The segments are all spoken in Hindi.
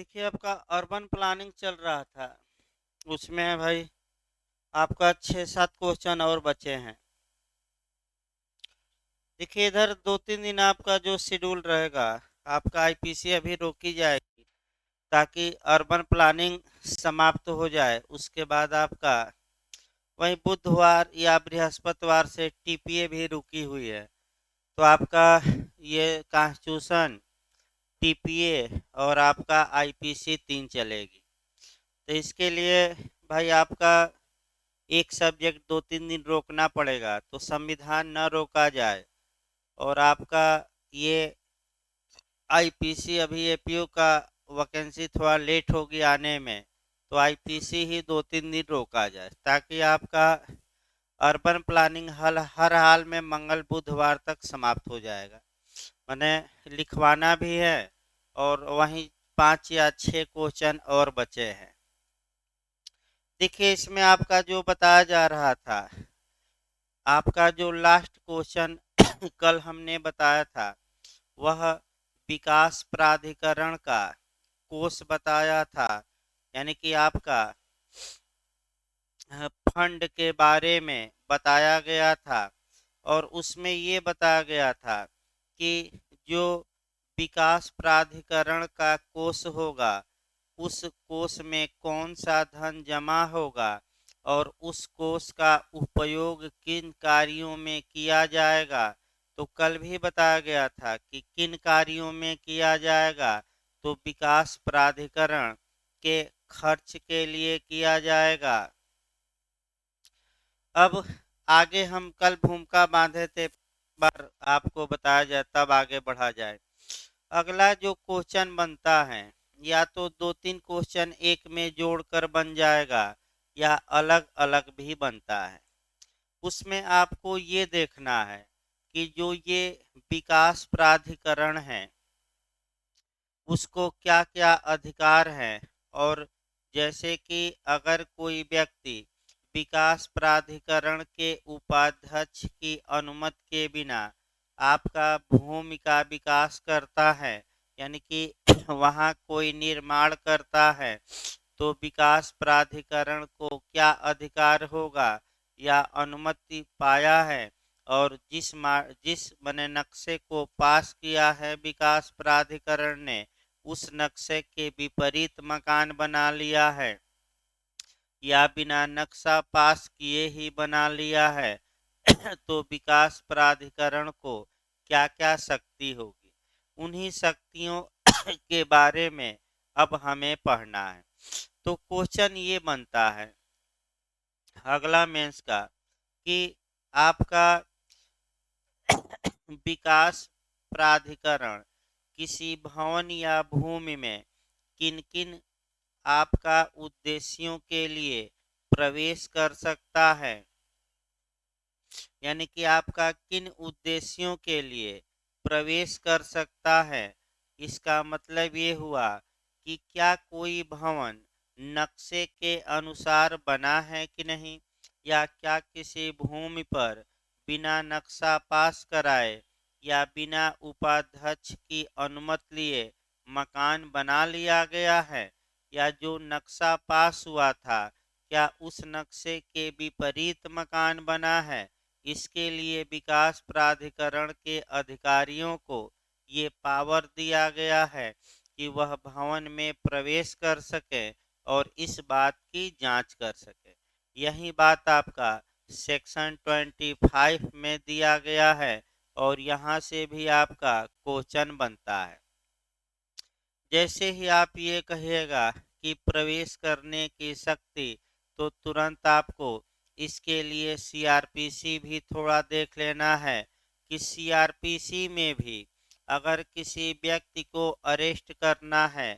देखिए आपका अर्बन प्लानिंग चल रहा था। उसमें भाई आपका 6-7 क्वेश्चन और बचे हैं। देखिए इधर 2-3 दिन आपका जो शेड्यूल रहेगा, आपका आईपीसी अभी रोकी जाएगी ताकि अर्बन प्लानिंग समाप्त हो जाए। उसके बाद आपका वहीं बुधवार या बृहस्पतिवार से टीपीए भी रुकी हुई है। तो आपका ये कॉन्स्टिट्यूशन, टीपीए और आपका आईपीसी 3 चलेगी। तो इसके लिए भाई आपका एक सब्जेक्ट 2-3 दिन रोकना पड़ेगा, तो संविधान न रोका जाए। और आपका ये आईपीसी अभी एपीयू का वैकेंसी थोड़ा लेट होगी आने में, तो आईपीसी ही 2-3 दिन रोका जाए ताकि आपका अर्बन प्लानिंग हर हाल में मंगल बुधवार तक समाप्त हो जाएगा। मैंने लिखवाना भी है और वहीं 5 या 6 क्वेश्चन और बचे हैं। देखिए इसमें आपका जो बताया जा रहा था, आपका जो लास्ट क्वेश्चन कल हमने बताया था, वह विकास प्राधिकरण का कोष बताया था। यानी कि आपका फंड के बारे में बताया गया था और उसमें ये बताया गया था कि जो विकास प्राधिकरण का कोष होगा, उस कोष में कौन सा धन जमा होगा और उस कोष का उपयोग किन कार्यों में किया जाएगा। तो कल भी बताया गया था कि किन कार्यों में किया जाएगा, तो विकास प्राधिकरण के खर्च के लिए किया जाएगा। अब आगे हम कल भूमिका बांधे थे, पर आपको बताया जाए तब आगे बढ़ा जाए। अगला जो क्वेश्चन बनता है, या तो 2-3 क्वेश्चन एक में जोड़कर बन जाएगा या अलग अलग भी बनता है। उसमें आपको ये देखना है कि जो ये विकास प्राधिकरण है, उसको क्या क्या अधिकार हैं। और जैसे कि अगर कोई व्यक्ति विकास प्राधिकरण के उपाध्यक्ष की अनुमति के बिना आपका भूमि का विकास करता है, यानी कि वहाँ कोई निर्माण करता है, तो विकास प्राधिकरण को क्या अधिकार होगा या अनुमति पाया है। और जिस बने नक्शे को पास किया है विकास प्राधिकरण ने, उस नक्शे के विपरीत मकान बना लिया है या बिना नक्शा पास किए ही बना लिया है तो विकास प्राधिकरण को क्या क्या शक्ति होगी। उन्हीं शक्तियों के बारे में अब हमें पढ़ना है। तो क्वेश्चन ये बनता है अगला मेंस का कि आपका विकास प्राधिकरण किसी भवन या भूमि में किन किन आपका उद्देश्यों के लिए प्रवेश कर सकता है। यानी कि आपका किन उद्देश्यों के लिए प्रवेश कर सकता है। इसका मतलब ये हुआ कि क्या कोई भवन नक्शे के अनुसार बना है कि नहीं, या क्या किसी भूमि पर बिना नक्शा पास कराए या बिना उपाध्यक्ष की अनुमति लिए मकान बना लिया गया है, या जो नक्शा पास हुआ था क्या उस नक्शे के विपरीत मकान बना है। इसके लिए विकास प्राधिकरण के अधिकारियों को ये पावर दिया गया है कि वह भवन में प्रवेश कर सके और इस बात की जांच कर सके। यही बात आपका सेक्शन 25 में दिया गया है और यहाँ से भी आपका क्वेश्चन बनता है। जैसे ही आप ये कहिएगा कि प्रवेश करने की शक्ति, तो तुरंत आपको इसके लिए सीआरपीसी भी थोड़ा देख लेना है कि सीआरपीसी में भी अगर किसी व्यक्ति को अरेस्ट करना है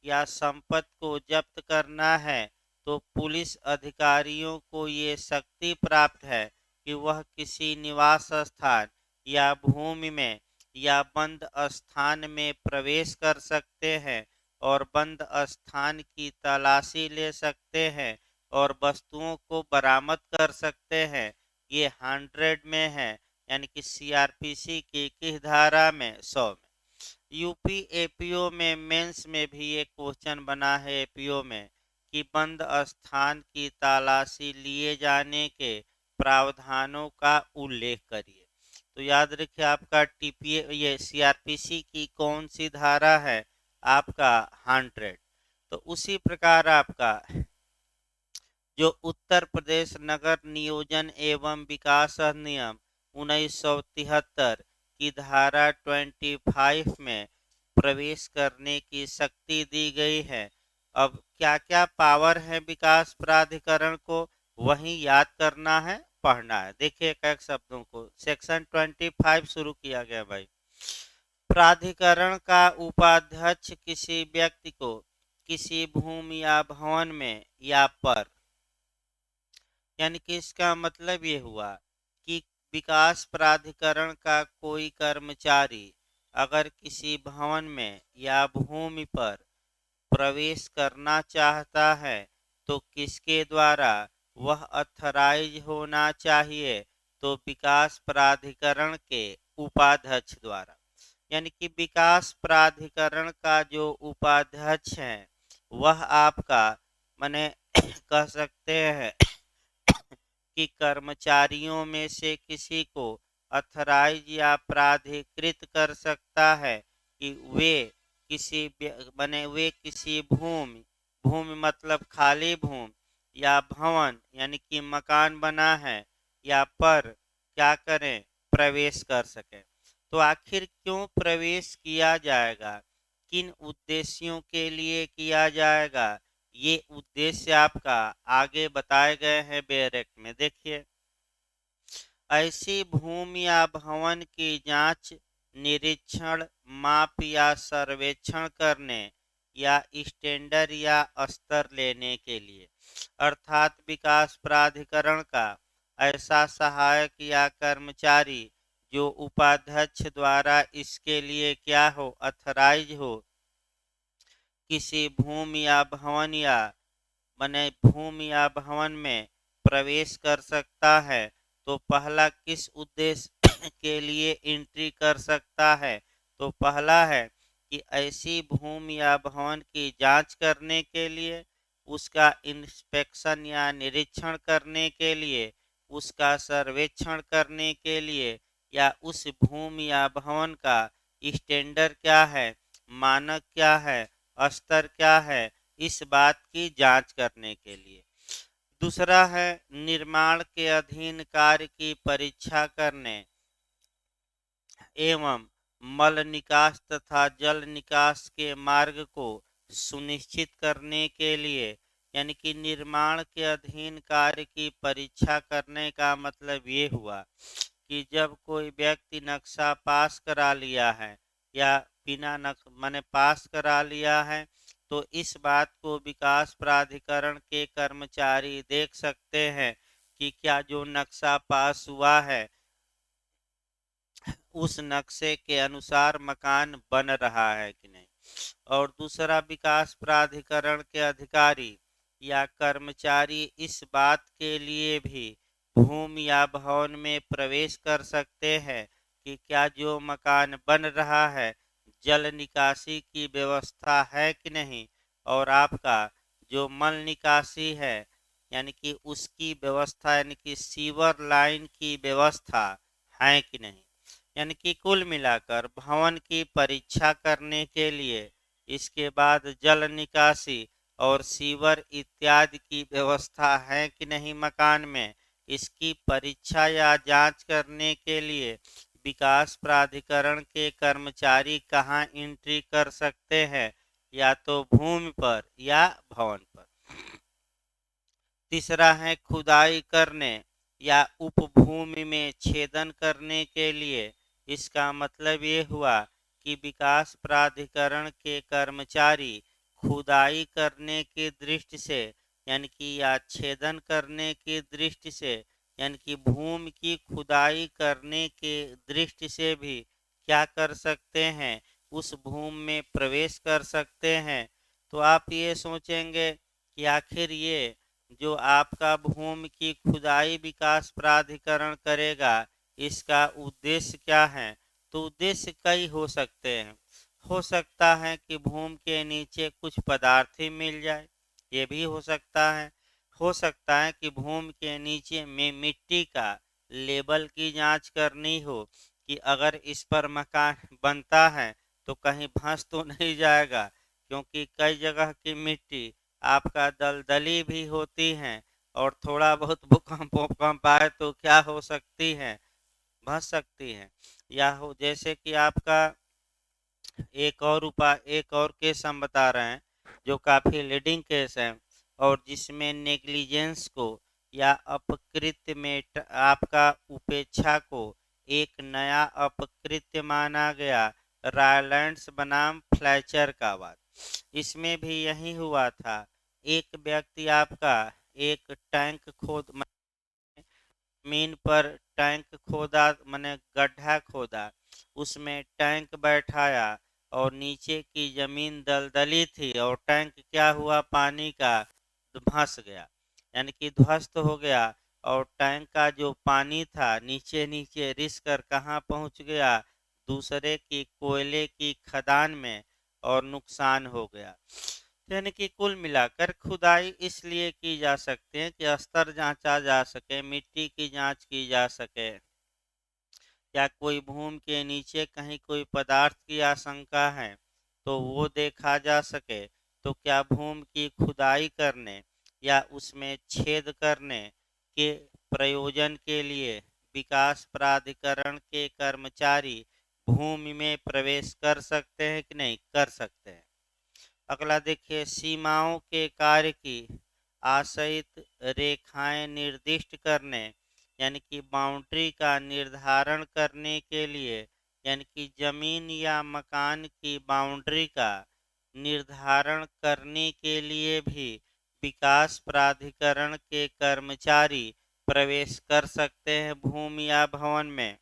या संपत्ति को जब्त करना है, तो पुलिस अधिकारियों को ये शक्ति प्राप्त है कि वह किसी निवास स्थान या भूमि में या बंद स्थान में प्रवेश कर सकते हैं और बंद स्थान की तलाशी ले सकते हैं और वस्तुओं को बरामद कर सकते हैं। ये 100 में है, यानी कि सीआरपीसी की किस धारा में, 100 में। यूपी एपीओ में मेंस में भी एक क्वेश्चन बना है एपीओ में कि बंद स्थान की तलाशी लिए जाने के प्रावधानों का उल्लेख करिए। तो याद रखिए आपका टीपीए ये सीआरपीसी की कौन सी धारा है, आपका 100। तो उसी प्रकार आपका जो उत्तर प्रदेश नगर नियोजन एवं विकास अधिनियम 1973 की धारा 25 में प्रवेश करने की शक्ति दी गई है। अब क्या क्या पावर है विकास प्राधिकरण को, वही याद करना है, पढ़ना है। देखिए एक शब्दों को सेक्शन 25 शुरू किया गया भाई। प्राधिकरण का उपाध्यक्ष किसी व्यक्ति को किसी भूमि या भवन में या पर, यानी कि इसका मतलब ये हुआ कि विकास प्राधिकरण का कोई कर्मचारी अगर किसी भवन में या भूमि पर प्रवेश करना चाहता है तो किसके द्वारा वह अथराइज होना चाहिए, तो विकास प्राधिकरण के उपाध्यक्ष द्वारा। यानी कि विकास प्राधिकरण का जो उपाध्यक्ष है वह आपका माने कह सकते हैं कि कर्मचारियों में से किसी को अथराइज या प्राधिकृत कर सकता है कि वे किसी भूमि भूमि मतलब खाली भूमि या भवन यानी कि मकान बना है या पर क्या करें, प्रवेश कर सकें। तो आखिर क्यों प्रवेश किया जाएगा, किन उद्देश्यों के लिए किया जाएगा, ये उद्देश्य आपका आगे बताए गए हैं बैरक में। देखिए ऐसी भूमि या भवन की जांच, निरीक्षण, माप या सर्वेक्षण करने या स्टैंडर्ड या स्तर लेने के लिए, अर्थात विकास प्राधिकरण का ऐसा सहायक या कर्मचारी जो उपाध्यक्ष द्वारा इसके लिए क्या हो, अथराइज हो, किसी भूमि या भवन या बने भूमि या भवन में प्रवेश कर सकता है। तो पहला किस उद्देश्य के लिए एंट्री कर सकता है, तो पहला है कि ऐसी भूमि या भवन की जांच करने के लिए, उसका इंस्पेक्शन या निरीक्षण करने के लिए, उसका सर्वेक्षण करने के लिए, या उस भूमि या भवन का स्टैंडर्ड क्या है, मानक क्या है, स्तर क्या है, इस बात की जांच करने के लिए। दूसरा है निर्माण के अधीन कार्य की परीक्षा करने एवं मल निकास तथा जल निकास के मार्ग को सुनिश्चित करने के लिए। यानी कि निर्माण के अधीन कार्य की परीक्षा करने का मतलब ये हुआ कि जब कोई व्यक्ति नक्शा पास करा लिया है या बिना माने पास करा लिया है, तो इस बात को विकास प्राधिकरण के कर्मचारी देख सकते हैं कि क्या जो नक्शा पास हुआ है उस नक्शे के अनुसार मकान बन रहा है कि नहीं। और दूसरा, विकास प्राधिकरण के अधिकारी या कर्मचारी इस बात के लिए भी भूमि या भवन में प्रवेश कर सकते हैं कि क्या जो मकान बन रहा है जल निकासी की व्यवस्था है कि नहीं, और आपका जो मल निकासी है यानी कि उसकी व्यवस्था यानी कि सीवर लाइन की व्यवस्था है कि नहीं। यानी कि कुल मिलाकर भवन की परीक्षा करने के लिए, इसके बाद जल निकासी और सीवर इत्यादि की व्यवस्था है कि नहीं मकान में, इसकी परीक्षा या जांच करने के लिए विकास प्राधिकरण के कर्मचारी कहाँ एंट्री कर सकते हैं, या तो भूमि पर या भवन पर। तीसरा है खुदाई करने या उपभूमि में छेदन करने के लिए। इसका मतलब ये हुआ कि विकास प्राधिकरण के कर्मचारी खुदाई करने की दृष्टि से यानी कि या छेदन करने की दृष्टि से यानी कि भूमि की खुदाई करने के दृष्टि से भी क्या कर सकते हैं, उस भूमि में प्रवेश कर सकते हैं। तो आप ये सोचेंगे कि आखिर ये जो आपका भूमि की खुदाई विकास प्राधिकरण करेगा इसका उद्देश्य क्या है, तो उद्देश्य कई हो सकते हैं। हो सकता है कि भूमि के नीचे कुछ पदार्थ ही मिल जाए, ये भी हो सकता है। हो सकता है कि भूमि के नीचे में मिट्टी का लेवल की जांच करनी हो कि अगर इस पर मकान बनता है तो कहीं धंस तो नहीं जाएगा, क्योंकि कई जगह की मिट्टी आपका दलदली भी होती है और थोड़ा बहुत भूकंप वूकंप आए तो क्या हो सकती है, धंस सकती है। या हो जैसे कि आपका एक और केस हम बता रहे हैं जो काफी लीडिंग केस है और जिसमें नेग्लिजेंस को या अपकृत्य में आपका उपेक्षा को एक नया अपकृत्य माना गया, रायलैंड्स बनाम फ्लैचर का बात। इसमें भी यही हुआ था। एक व्यक्ति आपका एक टैंक खोद जमीन पर टैंक खोदा, मैंने गड्ढा खोदा, उसमें टैंक बैठाया और नीचे की जमीन दलदली थी और टैंक क्या हुआ, पानी का धंस गया, यानी कि ध्वस्त हो गया। और टैंक का जो पानी था नीचे नीचे रिस कर कहाँ पहुंच गया, दूसरे की कोयले की खदान में, और नुकसान हो गया। यानी कि कुल मिलाकर खुदाई इसलिए की जा सकती है कि स्तर जांचा जा सके, मिट्टी की जांच की जा सके, या कोई भूमि के नीचे कहीं कोई पदार्थ की आशंका है तो वो देखा जा सके। तो क्या भूमि की खुदाई करने या उसमें छेद करने के प्रयोजन के लिए विकास प्राधिकरण के कर्मचारी भूमि में प्रवेश कर सकते हैं कि नहीं कर सकते हैं। अगला देखिए, सीमाओं के कार्य की आशयित रेखाएं निर्दिष्ट करने, यानी कि बाउंड्री का निर्धारण करने के लिए, यानी कि जमीन या मकान की बाउंड्री का निर्धारण करने के लिए भी विकास प्राधिकरण के कर्मचारी प्रवेश कर सकते हैं भूमि या भवन में।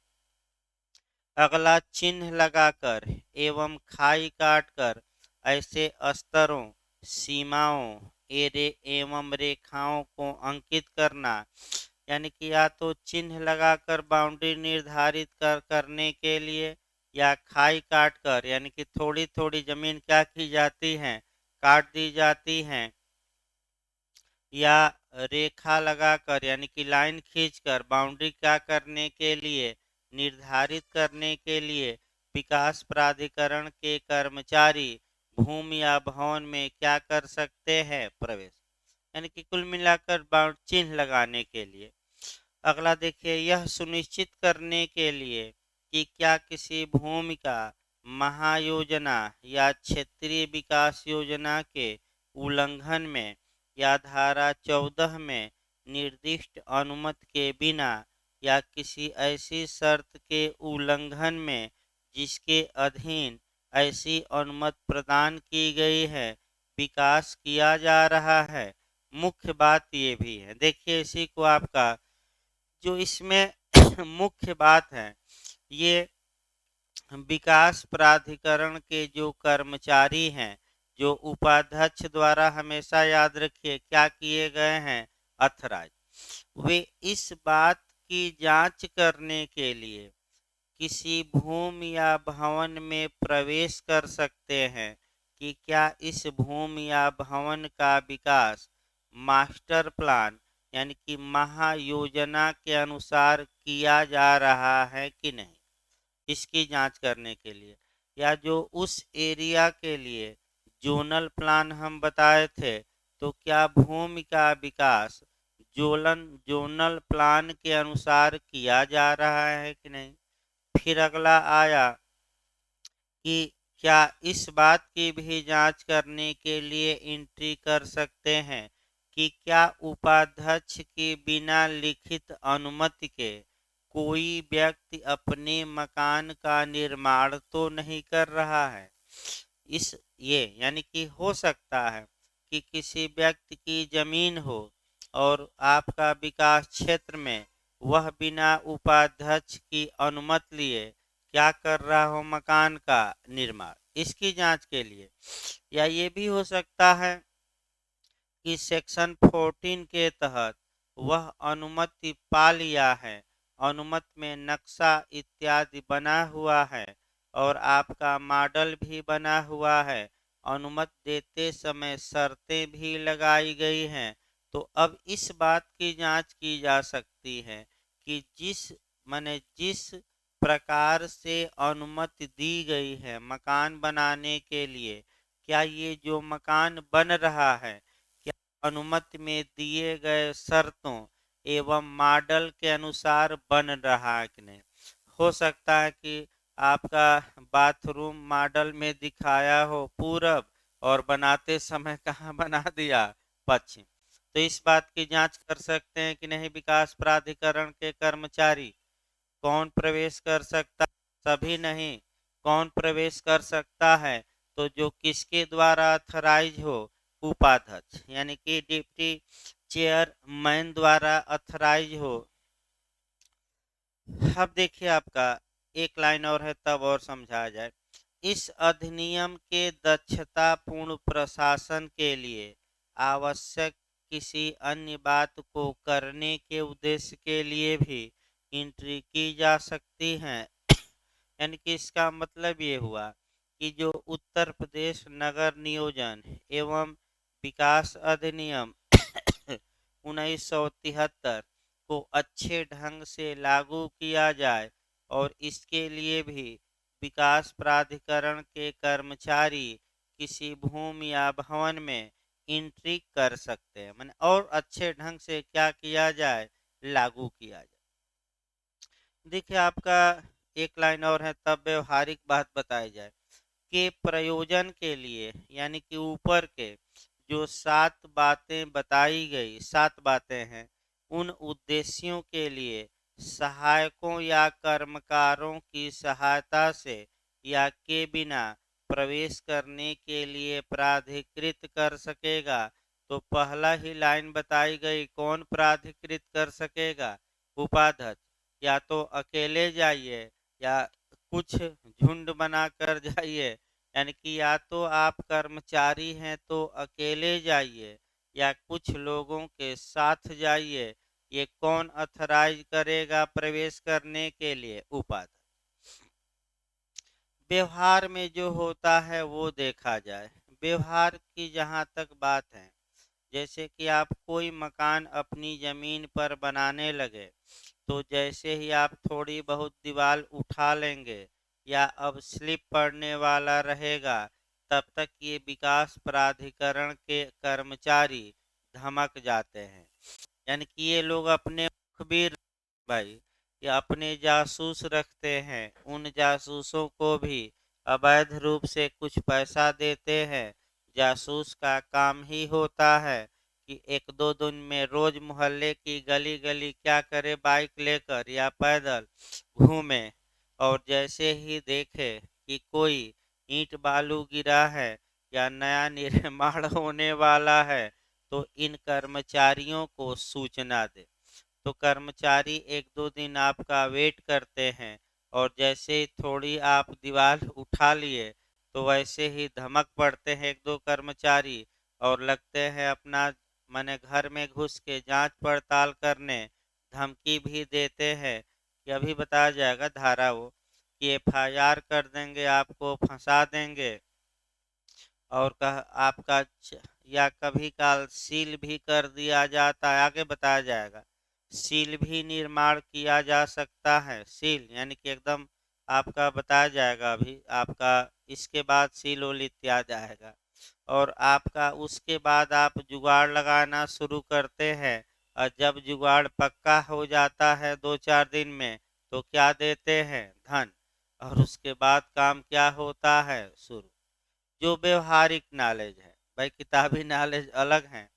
अगला, चिन्ह लगाकर एवं खाई काटकर ऐसे स्तरों, सीमाओं एवं रेखाओं को अंकित करना, यानी कि या तो चिन्ह लगाकर बाउंड्री निर्धारित करने के लिए, या खाई काट कर, यानी कि थोड़ी थोड़ी जमीन क्या की जाती है, काट दी जाती है, या रेखा लगाकर यानी कि लाइन खींचकर बाउंड्री क्या करने के लिए, निर्धारित करने के लिए विकास प्राधिकरण के कर्मचारी भूमि या भवन में क्या कर सकते हैं, प्रवेश, यानी कि कुल मिलाकर बाउंड चिन्ह लगाने के लिए। अगला देखिए, यह सुनिश्चित करने के लिए कि क्या किसी भूमि का महायोजना या क्षेत्रीय विकास योजना के उल्लंघन में या धारा 14 में निर्दिष्ट अनुमति के बिना या किसी ऐसी शर्त के उल्लंघन में जिसके अधीन ऐसी अनुमति प्रदान की गई है विकास किया जा रहा है। मुख्य बात ये भी है, देखिए इसी को आपका जो इसमें मुख्य बात है, ये विकास प्राधिकरण के जो कर्मचारी हैं, जो उपाध्यक्ष द्वारा, हमेशा याद रखिए क्या किए गए हैं, अथराइज, वे इस बात की जांच करने के लिए किसी भूमि या भवन में प्रवेश कर सकते हैं कि क्या इस भूमि या भवन का विकास मास्टर प्लान यानी कि महायोजना के अनुसार किया जा रहा है कि नहीं, इसकी जांच करने के लिए। या जो उस एरिया के लिए जोनल प्लान हम बताए थे, तो क्या भूमि का विकास जोनल प्लान के अनुसार किया जा रहा है कि नहीं। फिर अगला आया कि क्या इस बात की भी जांच करने के लिए एंट्री कर सकते हैं कि क्या उपाध्यक्ष की बिना लिखित अनुमति के कोई व्यक्ति अपने मकान का निर्माण तो नहीं कर रहा है। इस ये यानी कि हो सकता है कि किसी व्यक्ति की जमीन हो और आपका विकास क्षेत्र में वह बिना उपाध्यक्ष की अनुमति लिए क्या कर रहा हो, मकान का निर्माण, इसकी जांच के लिए। या ये भी हो सकता है कि सेक्शन 14 के तहत वह अनुमति पा लिया है, अनुमति में नक्शा इत्यादि बना हुआ है, और आपका मॉडल भी बना हुआ है, अनुमति देते समय शर्तें भी लगाई गई हैं, तो अब इस बात की जांच की जा सकती है कि जिस प्रकार से अनुमति दी गई है मकान बनाने के लिए, क्या ये जो मकान बन रहा है क्या अनुमति में दिए गए शर्तों एवं मॉडल के अनुसार बन रहा है कि नहीं। हो सकता है कि आपका बाथरूम मॉडल में दिखाया हो पूरब और बनाते समय कहाँ बना दिया पश्चिम। तो इस बात की जांच कर सकते हैं कि नहीं विकास प्राधिकरण के कर्मचारी। कौन प्रवेश कर सकता, सभी नहीं। कौन प्रवेश कर सकता है, तो जो किसके द्वारा अथराइज हो, उपाध्यक्ष यानी कि डिप्टी चेयरमैन द्वारा अथराइज हो। अब देखिए आपका एक लाइन और है तब और समझा जाए। इस अधिनियम के दक्षता पूर्ण प्रशासन के लिए आवश्यक किसी अन्य बात को करने के उद्देश्य के लिए भी एंट्री की जा सकती है। यानी कि इसका मतलब ये हुआ कि जो उत्तर प्रदेश नगर नियोजन एवं विकास अधिनियम 1973 को अच्छे ढंग से लागू किया जाए और इसके लिए भी विकास प्राधिकरण के कर्मचारी किसी भूमि या भवन में एंट्री कर सकते हैं, माने और अच्छे ढंग से क्या किया जाए, लागू किया जाए। देखिए आपका एक लाइन और है तब व्यवहारिक बात बताई जाए के प्रयोजन के लिए, यानी कि ऊपर के जो 7 बातें बताई गई, 7 बातें हैं, उन उद्देश्यों के लिए सहायकों या कर्मकारों की सहायता से या के बिना प्रवेश करने के लिए प्राधिकृत कर सकेगा। तो पहला ही लाइन बताई गई, कौन प्राधिकृत कर सकेगा, उपाध्यक्ष। या तो अकेले जाइए या कुछ झुंड बनाकर जाइए, यानी कि या तो आप कर्मचारी हैं तो अकेले जाइए या कुछ लोगों के साथ जाइए। ये कौन अथराइज करेगा प्रवेश करने के लिए, उपाध्यक्ष। व्यवहार में जो होता है वो देखा जाए। व्यवहार की जहाँ तक बात है, जैसे कि आप कोई मकान अपनी जमीन पर बनाने लगे, तो जैसे ही आप थोड़ी बहुत दीवार उठा लेंगे या अब स्लिप पड़ने वाला रहेगा, तब तक ये विकास प्राधिकरण के कर्मचारी धमक जाते हैं। यानी कि ये लोग अपने मुखबिर भाई या अपने जासूस रखते हैं, उन जासूसों को भी अवैध रूप से कुछ पैसा देते हैं। जासूस का काम ही होता है कि एक दो दिन में रोज मोहल्ले की गली गली क्या करे, बाइक लेकर या पैदल घूमे, और जैसे ही देखे कि कोई ईंट बालू गिरा है या नया निर्माण होने वाला है, तो इन कर्मचारियों को सूचना दे। तो कर्मचारी एक दो दिन आपका वेट करते हैं और जैसे ही थोड़ी आप दीवार उठा लिए, तो वैसे ही धमक पड़ते हैं एक दो कर्मचारी और लगते हैं अपना माने घर में घुस के जांच पड़ताल करने। धमकी भी देते हैं कि अभी बताया जाएगा धारा वो कि एफआईआर कर देंगे, आपको फंसा देंगे और आपका या कभी काल सील भी कर दिया जाता है, आगे बताया जाएगा। सील भी निर्माण किया जा सकता है, सील यानी कि एकदम आपका बताया जाएगा अभी आपका, इसके बाद सील उल इत्यादि जाएगा। और आपका उसके बाद आप जुगाड़ लगाना शुरू करते हैं और जब जुगाड़ पक्का हो जाता है 2-4 दिन में, तो क्या देते हैं, धन। और उसके बाद काम क्या होता है, शुरू। जो व्यवहारिक नॉलेज है भाई, किताबी नॉलेज अलग है।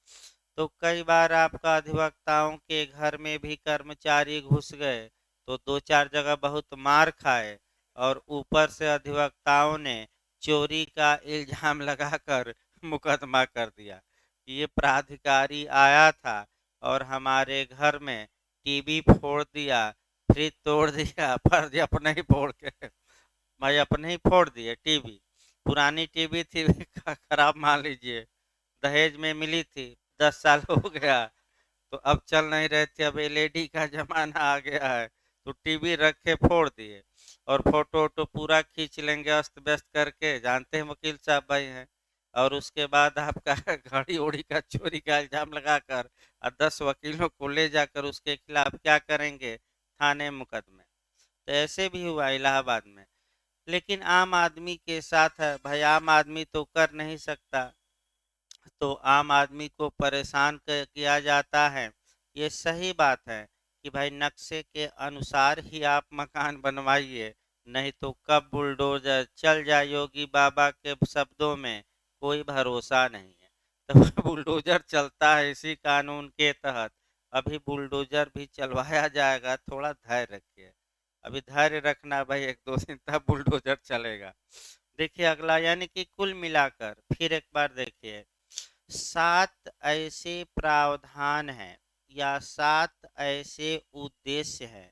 तो कई बार आपका अधिवक्ताओं के घर में भी कर्मचारी घुस गए तो 2-4 जगह बहुत मार खाए और ऊपर से अधिवक्ताओं ने चोरी का इल्जाम लगाकर मुकदमा कर दिया। ये प्राधिकारी आया था और हमारे घर में टीवी फोड़ दिया, फ्रिज तोड़ दिया, पर अपने ही फोड़ के भाई अपने ही फोड़ दिए टीवी। पुरानी टीवी थी खराब मान लीजिए, दहेज में मिली थी, 10 साल हो गया, तो अब चल नहीं रहे थे। अब एलईडी का जमाना आ गया है, तो टीवी रख के फोड़ दिए और फोटो वोटो पूरा खींच लेंगे अस्त व्यस्त करके, जानते हैं वकील साहब भाई हैं। और उसके बाद आपका घड़ी उड़ी का चोरी का इल्जाम लगाकर और 10 वकीलों को ले जाकर उसके खिलाफ क्या करेंगे, थाने मुकदमे। तो ऐसे भी हुआ इलाहाबाद में। लेकिन आम आदमी के साथ है भाई, आम आदमी तो कर नहीं सकता, तो आम आदमी को परेशान किया जाता है। ये सही बात है कि भाई नक्शे के अनुसार ही आप मकान बनवाइए, नहीं तो कब बुलडोजर चल जाए, योगी बाबा के शब्दों में कोई भरोसा नहीं है। तो बुलडोजर चलता है इसी कानून के तहत, अभी बुलडोजर भी चलवाया जाएगा, थोड़ा धैर्य रखिए। अभी धैर्य रखना भाई, 1-2 दिन तक बुलडोजर चलेगा। देखिए अगला, यानी कि कुल मिलाकर फिर एक बार देखिए, 7 ऐसे प्रावधान हैं या 7 ऐसे उद्देश्य हैं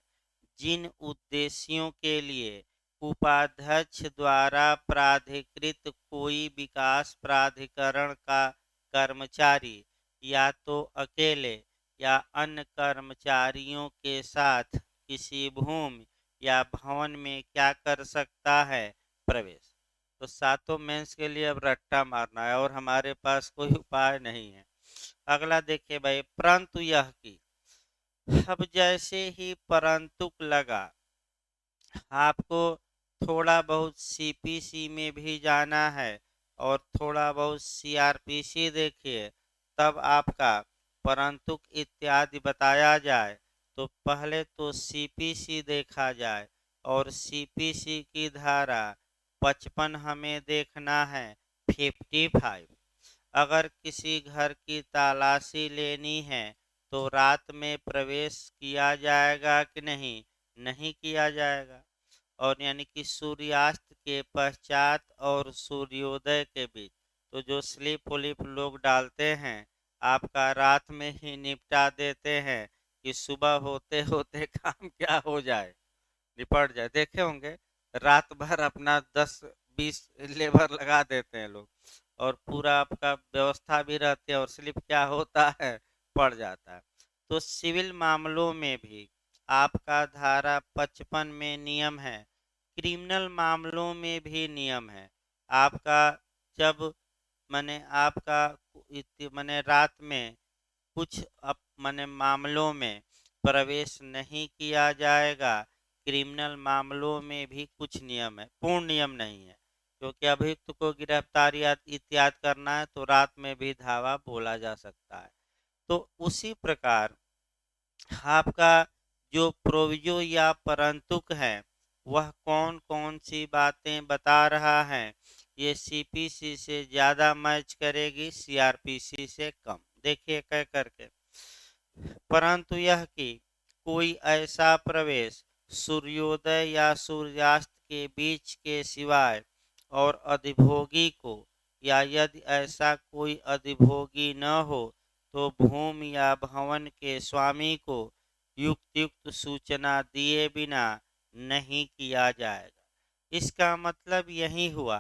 जिन उद्देश्यों के लिए उपाध्यक्ष द्वारा प्राधिकृत कोई विकास प्राधिकरण का कर्मचारी या तो अकेले या अन्य कर्मचारियों के साथ किसी भूमि या भवन में क्या कर सकता है, प्रवेश। तो सातों मेंस के लिए अब रट्टा मारना है और हमारे पास कोई उपाय नहीं है। अगला देखिए भाई, परंतु यह कि अब जैसे ही परंतु लगा, आपको थोड़ा बहुत सीपीसी में भी जाना है और थोड़ा बहुत सीआरपीसी देखिए, तब आपका परंतु इत्यादि बताया जाए। तो पहले तो सीपीसी देखा जाए और सीपीसी की धारा 55 हमें देखना है, 55। अगर किसी घर की तलाशी लेनी है तो रात में प्रवेश किया जाएगा कि नहीं, नहीं किया जाएगा। और यानी कि सूर्यास्त के पश्चात और सूर्योदय के बीच, तो जो स्लीप वलीप लोग डालते हैं आपका रात में ही निपटा देते हैं कि सुबह होते होते काम क्या हो जाए, निपट जाए। देखे होंगे रात भर अपना 10-20 लेबर लगा देते हैं लोग, और पूरा आपका व्यवस्था भी रहती है और स्लिप क्या होता है, पड़ जाता है। तो सिविल मामलों में भी आपका धारा 55 में नियम है, क्रिमिनल मामलों में भी नियम है। आपका जब माने आपका माने रात में कुछ माने मामलों में प्रवेश नहीं किया जाएगा। क्रिमिनल मामलों में भी कुछ नियम है, पूर्ण नियम नहीं है, क्योंकि अभियुक्त को गिरफ्तारी इत्यादि करना है तो रात में भी धावा बोला जा सकता है। तो उसी प्रकार आपका जो प्रोविजो या परंतुक है, वह कौन कौन सी बातें बता रहा है, ये सीपीसी से ज़्यादा मैच करेगी, सीआरपीसी से कम। देखिए कह करके, परंतु यह कि कोई ऐसा प्रवेश सूर्योदय या सूर्यास्त के बीच के सिवाय और अधिभोगी को, या यदि ऐसा कोई अधिभोगी न हो तो भूमि या भवन के स्वामी को युक्त युक्त सूचना दिए बिना नहीं किया जाएगा। इसका मतलब यही हुआ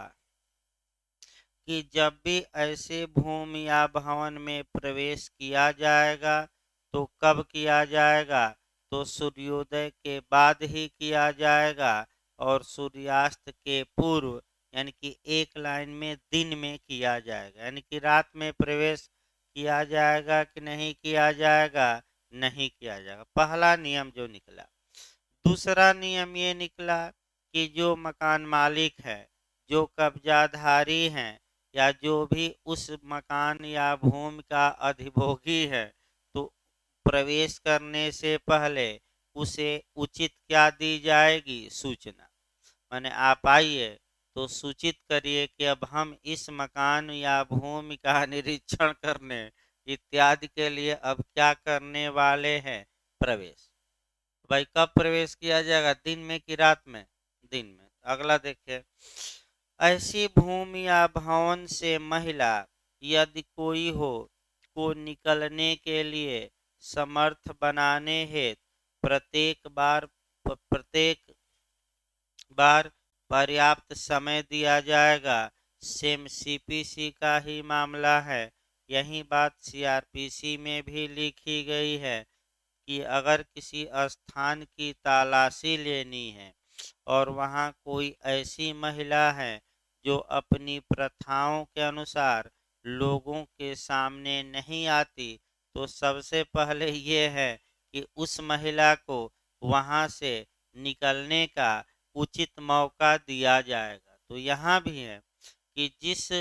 कि जब भी ऐसे भूमि या भवन में प्रवेश किया जाएगा तो कब किया जाएगा, तो सूर्योदय के बाद ही किया जाएगा और सूर्यास्त के पूर्व, यानी कि एक लाइन में दिन में किया जाएगा। यानी कि रात में प्रवेश किया जाएगा कि नहीं किया जाएगा, नहीं किया जाएगा। पहला नियम जो निकला। दूसरा नियम ये निकला कि जो मकान मालिक है, जो कब्जाधारी हैं, या जो भी उस मकान या भूमि का अधिभोगी है, तो प्रवेश करने से पहले उसे उचित क्या दी जाएगी, सूचना। माने आप आइए तो सूचित करिए कि अब हम इस मकान या भूमि का निरीक्षण करने इत्यादि के लिए अब क्या करने वाले हैं, प्रवेश। भाई कब प्रवेश किया जाएगा, दिन में कि रात में, दिन में। अगला देखिए, ऐसी भूमि या भवन से महिला यदि कोई हो को निकलने के लिए समर्थ बनाने हेतु प्रत्येक बार पर्याप्त समय दिया जाएगा। सेम सीपीसी का ही मामला है, यही बात सीआरपीसी में भी लिखी गई है। कि अगर किसी स्थान की तलाशी लेनी है और वहाँ कोई ऐसी महिला है जो अपनी प्रथाओं के अनुसार लोगों के सामने नहीं आती, तो सबसे पहले ये है कि उस महिला को वहाँ से निकलने का उचित मौका दिया जाएगा। तो यहाँ भी है कि जिस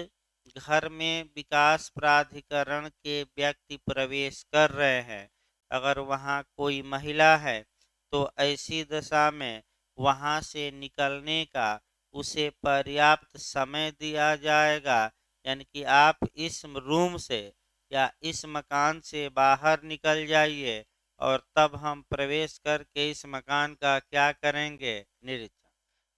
घर में विकास प्राधिकरण के व्यक्ति प्रवेश कर रहे हैं, अगर वहाँ कोई महिला है तो ऐसी दशा में वहाँ से निकलने का उसे पर्याप्त समय दिया जाएगा। यानी कि आप इस रूम से या इस मकान से बाहर निकल जाइए और तब हम प्रवेश करके इस मकान का क्या करेंगे, निरीक्षण।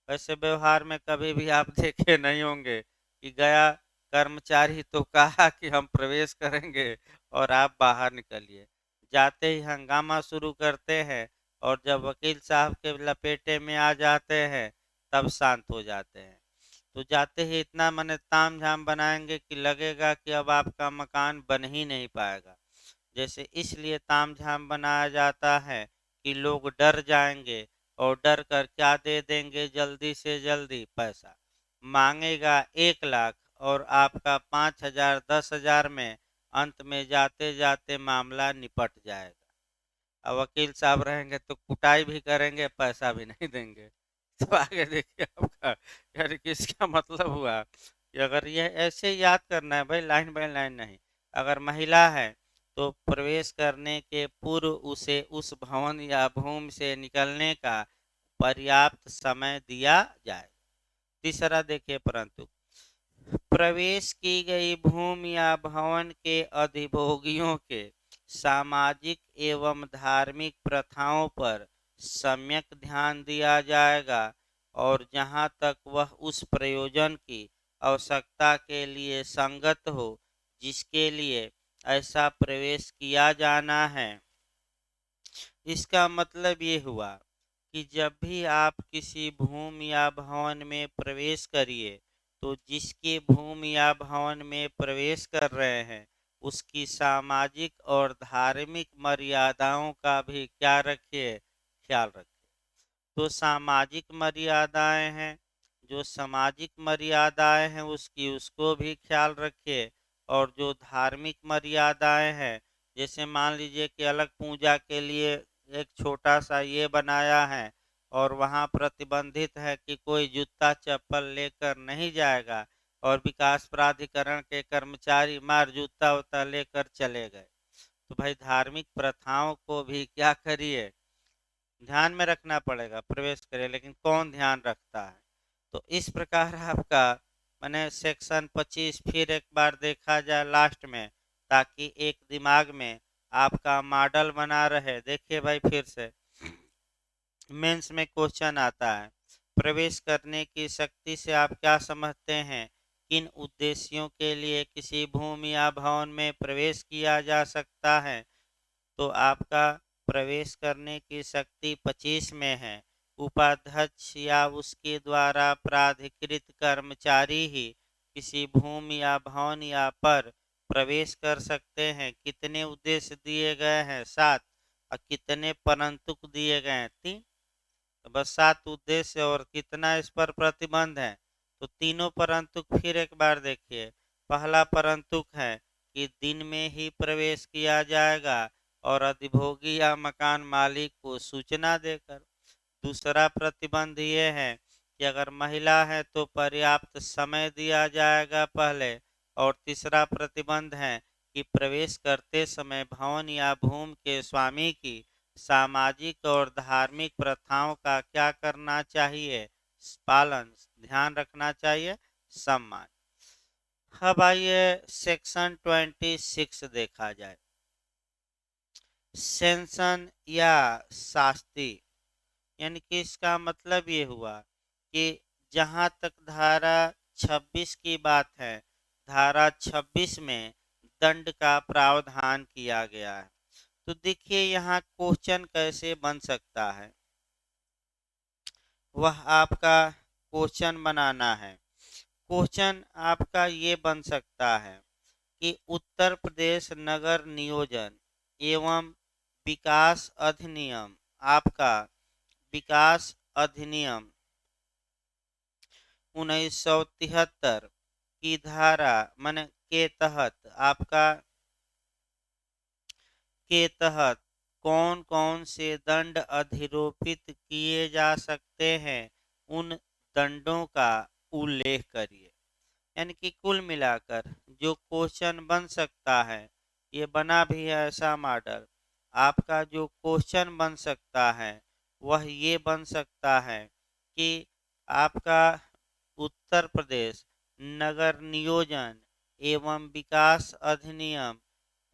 वैसे व्यवहार में कभी भी आप देखे नहीं होंगे कि गया कर्मचारी तो कहा कि हम प्रवेश करेंगे और आप बाहर निकलिए। जाते ही हंगामा शुरू करते हैं और जब वकील साहब के लपेटे में आ जाते हैं तब शांत हो जाते हैं। तो जाते ही इतना मने ताम झाम बनाएंगे कि लगेगा कि अब आपका मकान बन ही नहीं पाएगा। जैसे इसलिए ताम झाम बनाया जाता है कि लोग डर जाएंगे और डर कर क्या दे देंगे, जल्दी से जल्दी पैसा मांगेगा 1 लाख और आपका 5,000 10,000 में अंत में जाते जाते मामला निपट जाएगा। अब वकील साहब रहेंगे तो कुटाई भी करेंगे, पैसा भी नहीं देंगे। तो आगे देखिए आपका, यानी कि इसका मतलब हुआ कि अगर ये ऐसे याद करना है भाई, लाइन बाय लाइन नहीं। अगर महिला है तो प्रवेश करने के पूर्व उसे उस भवन या भूमि से निकलने का पर्याप्त समय दिया जाए। तीसरा देखिए, परंतु प्रवेश की गई भूमि या भवन के अधिभोगियों के सामाजिक एवं धार्मिक प्रथाओं पर सम्यक ध्यान दिया जाएगा और जहां तक वह उस प्रयोजन की आवश्यकता के लिए संगत हो जिसके लिए ऐसा प्रवेश किया जाना है। इसका मतलब ये हुआ कि जब भी आप किसी भूमि या भवन में प्रवेश करिए तो जिसके भूमि या भवन में प्रवेश कर रहे हैं उसकी सामाजिक और धार्मिक मर्यादाओं का भी क्या रखिए, ख्याल रखिए। तो सामाजिक मर्यादाएं हैं, जो सामाजिक मर्यादाएं हैं उसकी उसको भी ख्याल रखिए। और जो धार्मिक मर्यादाएं हैं, जैसे मान लीजिए कि अलग पूजा के लिए एक छोटा सा ये बनाया है और वहाँ प्रतिबंधित है कि कोई जूता चप्पल लेकर नहीं जाएगा और विकास प्राधिकरण के कर्मचारी मार जूता उता लेकर चले गए, तो भाई धार्मिक प्रथाओं को भी क्या करिए, ध्यान में रखना पड़ेगा। प्रवेश करिए, लेकिन कौन ध्यान रखता है। तो इस प्रकार आपका मैंने सेक्शन 25 फिर एक बार देखा जाए लास्ट में, ताकि एक दिमाग में आपका मॉडल बना रहे। देखिए भाई, फिर से मेंस में क्वेश्चन आता है, प्रवेश करने की शक्ति से आप क्या समझते हैं, किन उद्देश्यों के लिए किसी भूमि या भवन में प्रवेश किया जा सकता है। तो आपका प्रवेश करने की शक्ति 25 में है, उपाध्यक्ष या उसके द्वारा प्राधिकृत कर्मचारी ही किसी भूमि या भवन या पर प्रवेश कर सकते हैं। कितने उद्देश्य दिए गए हैं, 7, और कितने परंतुक दिए गए हैं, 3। तो बस 7 उद्देश्य और कितना इस पर प्रतिबंध है। तो तीनों परंतुक फिर एक बार देखिए। पहला परंतुक है कि दिन में ही प्रवेश किया जाएगा और अधिभोगी या मकान मालिक को सूचना देकर। दूसरा प्रतिबंध ये है कि अगर महिला है तो पर्याप्त समय दिया जाएगा पहले। और तीसरा प्रतिबंध है कि प्रवेश करते समय भवन या भूमि के स्वामी की सामाजिक और धार्मिक प्रथाओं का क्या करना चाहिए, पालन, ध्यान रखना चाहिए, सम्मान। अब आइए सेक्शन 26 देखा जाए, सेंसन या शास्ति। यानी कि इसका मतलब ये हुआ कि जहाँ तक धारा 26 की बात है, धारा 26 में दंड का प्रावधान किया गया है। तो देखिए यहाँ क्वेश्चन कैसे बन सकता है, वह आपका क्वेश्चन बनाना है। क्वेश्चन आपका ये बन सकता है कि उत्तर प्रदेश नगर नियोजन एवं विकास अधिनियम, आपका विकास अधिनियम 1973 की धारा मन के तहत आपका के तहत कौन कौन से दंड अधिरोपित किए जा सकते हैं, उन दंडों का उल्लेख करिए। यानी कि कुल मिलाकर जो क्वेश्चन बन सकता है, ये बना भी है ऐसा मॉडल, आपका जो क्वेश्चन बन सकता है वह ये बन सकता है कि आपका उत्तर प्रदेश नगर नियोजन एवं विकास अधिनियम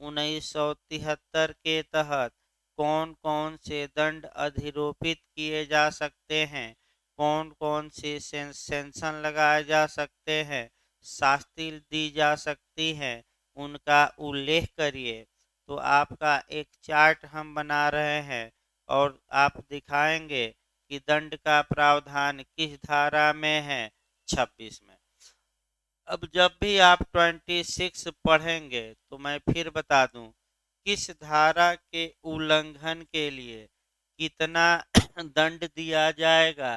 1973 के तहत कौन कौन से दंड अधिरोपित किए जा सकते हैं, कौन कौन से सेंक्शन लगाए जा सकते हैं, शास्ति दी जा सकती है, उनका उल्लेख करिए। तो आपका एक चार्ट हम बना रहे हैं और आप दिखाएंगे कि दंड का प्रावधान किस धारा में है, 26 में। अब जब भी आप 26 पढ़ेंगे तो मैं फिर बता दूं किस धारा के उल्लंघन के लिए कितना दंड दिया जाएगा।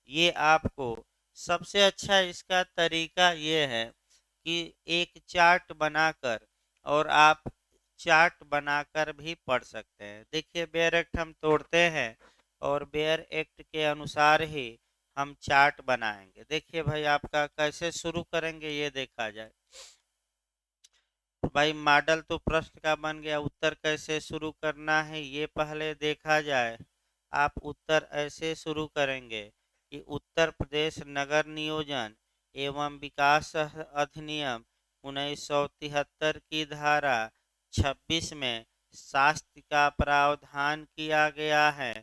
ये आपको सबसे अच्छा इसका तरीका ये है कि एक चार्ट बनाकर, और आप चार्ट बनाकर भी पढ़ सकते हैं। देखिए बेयर एक्ट हम तोड़ते हैं और बेयर एक्ट के अनुसार ही हम चार्ट बनाएंगे। देखिए भाई आपका कैसे शुरू करेंगे ये देखा जाए। भाई मॉडल तो प्रश्न का बन गया, उत्तर कैसे शुरू करना है ये पहले देखा जाए। आप उत्तर ऐसे शुरू करेंगे कि उत्तर प्रदेश नगर नियोजन एवं विकास अधिनियम 1973 की धारा 26 में शास्ति का प्रावधान किया गया है,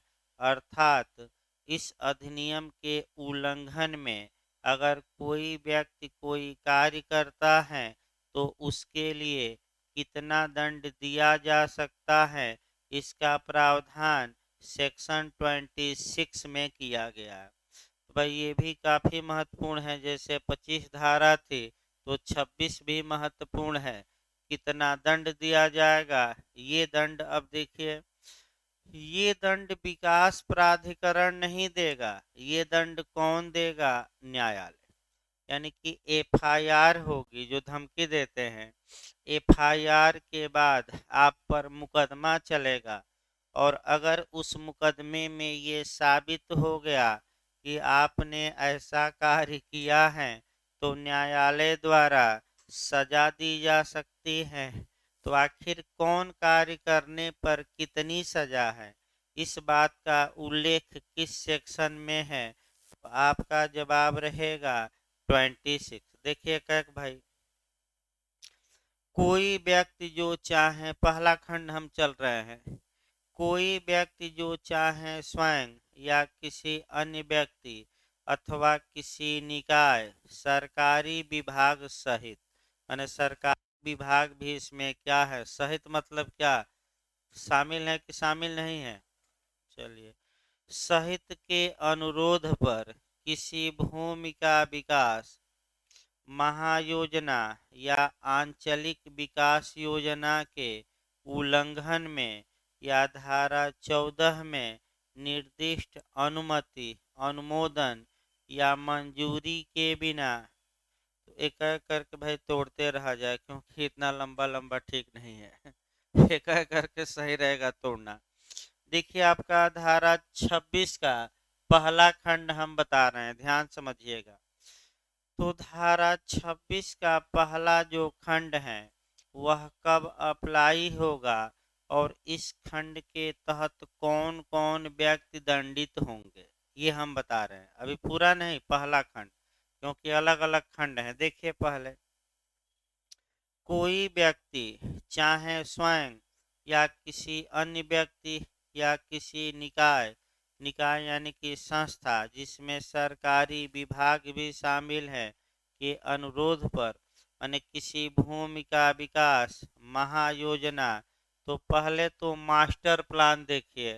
अर्थात इस अधिनियम के उल्लंघन में अगर कोई व्यक्ति कोई कार्य करता है तो उसके लिए कितना दंड दिया जा सकता है, इसका प्रावधान सेक्शन 26 में किया गया है। तो भाई ये भी काफी महत्वपूर्ण है, जैसे 25 धारा थी तो 26 भी महत्वपूर्ण है। कितना दंड दिया जाएगा, ये दंड अब देखिए, ये दंड विकास प्राधिकरण नहीं देगा, ये दंड कौन देगा, न्यायालय। यानी कि एफआईआर होगी, जो धमकी देते हैं, एफआईआर के बाद आप पर मुकदमा चलेगा और अगर उस मुकदमे में ये साबित हो गया कि आपने ऐसा कार्य किया है तो न्यायालय द्वारा सजा दी जा सकती है। तो आखिर कौन कार्य करने पर कितनी सजा है, इस बात का उल्लेख किस सेक्शन में है, तो आपका जवाब रहेगा 26। देखिए कैक भाई, कोई व्यक्ति जो चाहे, पहला खंड हम चल रहे हैं, कोई व्यक्ति जो चाहे स्वयं या किसी अन्य व्यक्ति अथवा किसी निकाय सरकारी विभाग सहित, माने सरकारी विभाग भी इसमें क्या है, सहित मतलब क्या, शामिल है कि शामिल नहीं है, चलिए, सहित के अनुरोध पर किसी भूमि का विकास महायोजना या आंचलिक विकास योजना के उल्लंघन में या धारा 14 में निर्दिष्ट अनुमति, अनुमोदन या मंजूरी के बिना, तो एक एक करके भाई तोड़ते रहा जाए क्योंकि इतना लंबा लंबा ठीक नहीं है। एक एक करके सही रहेगा तोड़ना। देखिए आपका धारा 26 का पहला खंड हम बता रहे हैं, ध्यान समझिएगा। तो धारा 26 का पहला जो खंड है वह कब अप्लाई होगा और इस खंड के तहत कौन कौन व्यक्ति दंडित होंगे, ये हम बता रहे हैं। अभी पूरा नहीं, पहला खंड, क्योंकि अलग अलग खंड है। देखिए पहले, कोई व्यक्ति चाहे स्वयं या किसी अन्य व्यक्ति या किसी निकाय, निकाय यानी कि संस्था जिसमें सरकारी विभाग भी शामिल है, के अनुरोध पर माने किसी भूमि का विकास महायोजना, तो पहले तो मास्टर प्लान देखिए,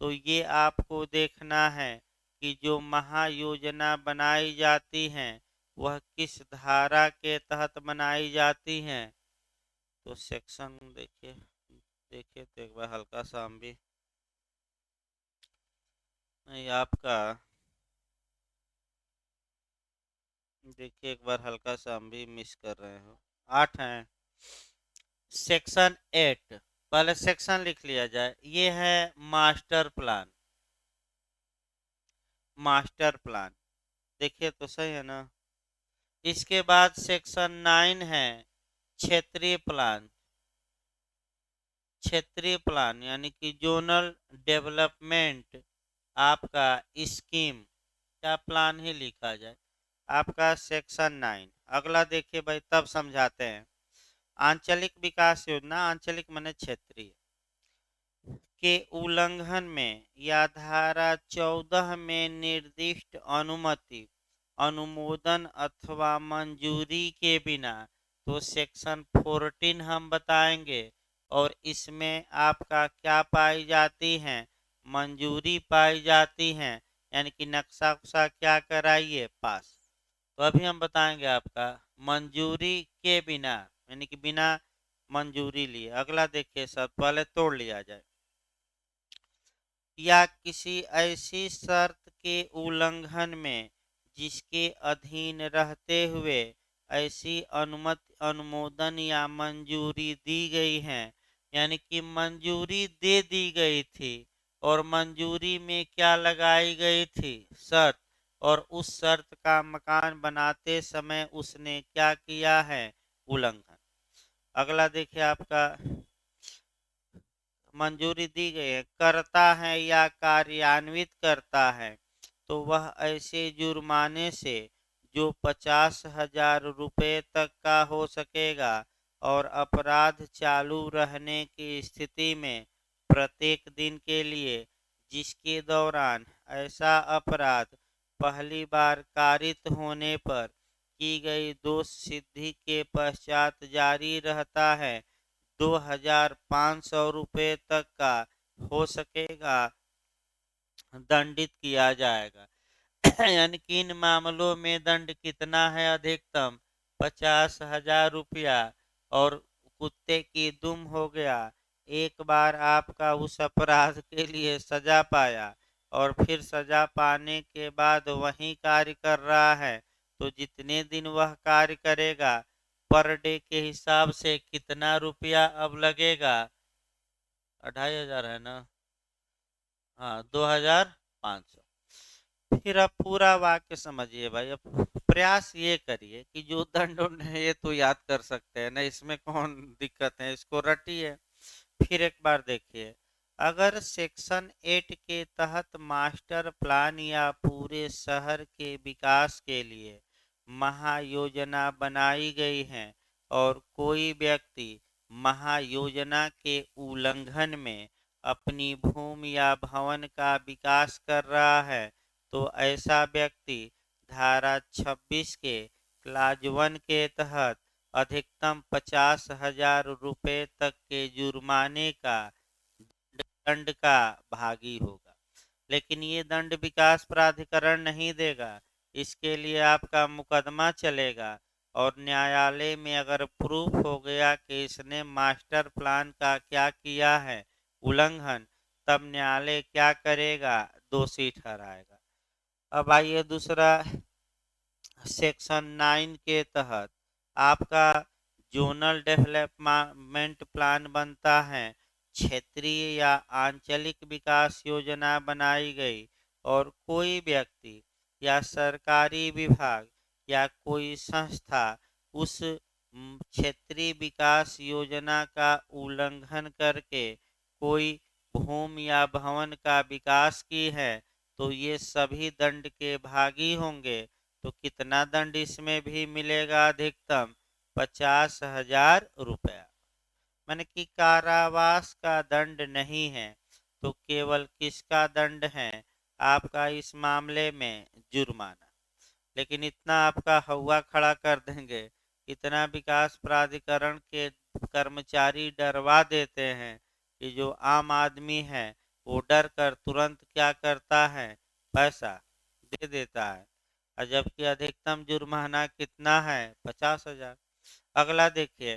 तो ये आपको देखना है कि जो महायोजना बनाई जाती हैं वह किस धारा के तहत बनाई जाती हैं। तो सेक्शन देखिए देखिए तो एक बार हल्का सा हम भी, नहीं आपका, देखिए एक बार हल्का सा हम भी मिस कर रहे हो। 8 हैं। सेक्शन 8, पहले सेक्शन लिख लिया जाए। ये है मास्टर प्लान। मास्टर प्लान, देखिए तो सही है ना। इसके बाद सेक्शन 9 है क्षेत्रीय प्लान। क्षेत्रीय प्लान यानी कि जोनल डेवलपमेंट आपका स्कीम, क्या प्लान ही लिखा जाए, आपका सेक्शन 9। अगला देखिए भाई, तब समझाते हैं। आंचलिक विकास योजना, आंचलिक माने क्षेत्रीय, के उल्लंघन में या धारा 14 में निर्दिष्ट अनुमति, अनुमोदन अथवा मंजूरी के बिना, तो सेक्शन 14 हम बताएंगे। और इसमें आपका क्या पाई जाती है, मंजूरी पाई जाती है, यानी कि नक्शा उक्सा क्या कराइए, पास। तो अभी हम बताएंगे आपका मंजूरी के बिना, यानी कि बिना मंजूरी लिए। अगला देखिए सर, पहले तोड़ लिया जाए। या किसी ऐसी शर्त के उल्लंघन में जिसके अधीन रहते हुए ऐसी अनुमति, अनुमोदन या मंजूरी दी गई है, यानी कि मंजूरी दे दी गई थी और मंजूरी में क्या लगाई गई थी, शर्त, और उस शर्त का मकान बनाते समय उसने क्या किया है, उल्लंघन। अगला देखिए आपका, मंजूरी दी गई है, करता है या कार्यान्वित करता है, तो वह ऐसे जुर्माने से जो 50,000 रुपये तक का हो सकेगा और अपराध चालू रहने की स्थिति में प्रत्येक दिन के लिए जिसके दौरान ऐसा अपराध पहली बार कारित होने पर की गई दोष सिद्धि के पश्चात जारी रहता है, 2,500 रुपये तक का हो सकेगा, दंडित किया जाएगा। यानी कि इन मामलों में दंड कितना है, अधिकतम 50,000 रुपया। और कुत्ते की दुम हो गया, एक बार आपका उस अपराध के लिए सजा पाया और फिर सजा पाने के बाद वही कार्य कर रहा है, तो जितने दिन वह कार्य करेगा पर डे के हिसाब से कितना रुपया अब लगेगा, 2,500 है ना, हाँ 2,500। फिर आप पूरा वाक्य समझिए भाई। अब प्रयास ये करिए कि जो दंड उंड है ये तो याद कर सकते हैं ना, इसमें कौन दिक्कत है, इसको रटिए। फिर एक बार देखिए, अगर सेक्शन 8 के तहत मास्टर प्लान या पूरे शहर के विकास के लिए महायोजना बनाई गई है और कोई व्यक्ति महायोजना के उल्लंघन में अपनी भूमि या भवन का विकास कर रहा है, तो ऐसा व्यक्ति धारा 26 के क्लाज 1 के तहत अधिकतम 50,000 रुपये तक के जुर्माने का दंड का भागी होगा। लेकिन ये दंड विकास प्राधिकरण नहीं देगा, इसके लिए आपका मुकदमा चलेगा और न्यायालय में अगर प्रूफ हो गया कि इसने मास्टर प्लान का क्या किया है, उल्लंघन, तब न्यायालय क्या करेगा, दोषी ठहराएगा। अब आइए दूसरा, सेक्शन 9 के तहत आपका जोनल डेवलपमेंट प्लान बनता है, क्षेत्रीय या आंचलिक विकास योजना बनाई गई और कोई व्यक्ति या सरकारी विभाग या कोई संस्था उस क्षेत्रीय विकास योजना का उल्लंघन करके कोई भूमि या भवन का विकास की है, तो ये सभी दंड के भागी होंगे। तो कितना दंड इसमें भी मिलेगा, अधिकतम 50,000 रुपया। मैंने कि कारावास का दंड नहीं है, तो केवल किसका दंड है, आपका इस मामले में जुर्माना। लेकिन इतना आपका हवा खड़ा कर देंगे, इतना विकास प्राधिकरण के कर्मचारी डरवा देते हैं कि जो आम आदमी है वो डर कर तुरंत क्या करता है, पैसा दे देता है। और जबकि अधिकतम जुर्माना कितना है, 50,000। अगला देखिए,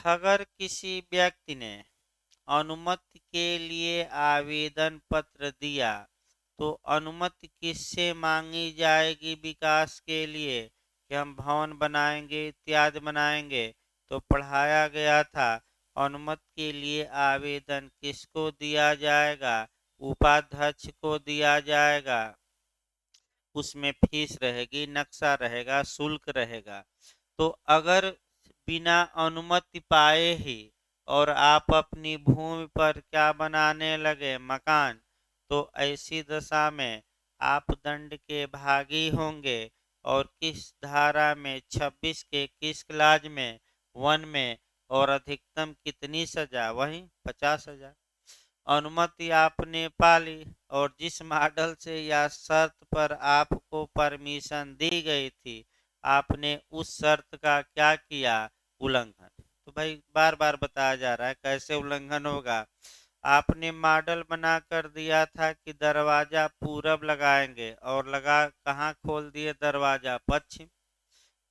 अगर किसी व्यक्ति ने अनुमति के लिए आवेदन पत्र दिया, तो अनुमति किससे मांगी जाएगी विकास के लिए कि हम भवन बनाएंगे इत्यादि बनाएंगे। तो पढ़ाया गया था अनुमति के लिए आवेदन किसको दिया जाएगा, उपाध्यक्ष को दिया जाएगा। उसमें फीस रहेगी, नक्शा रहेगा, शुल्क रहेगा। तो अगर बिना अनुमति पाए ही और आप अपनी भूमि पर क्या बनाने लगे, मकान, तो ऐसी दशा में आप दंड के भागी होंगे। और किस धारा में, 26 के किस क्लाज में, 1 में, और अधिकतम कितनी सजा, वही 50,000। अनुमति आपने पा ली और जिस मॉडल से या शर्त पर आपको परमिशन दी गई थी, आपने उस शर्त का क्या किया, उल्लंघन। तो भाई बार बार बताया जा रहा है कैसे उल्लंघन होगा। आपने मॉडल बना कर दिया था कि दरवाजा पूरब लगाएंगे और लगा कहाँ खोल दिए, दरवाजा पश्चिम।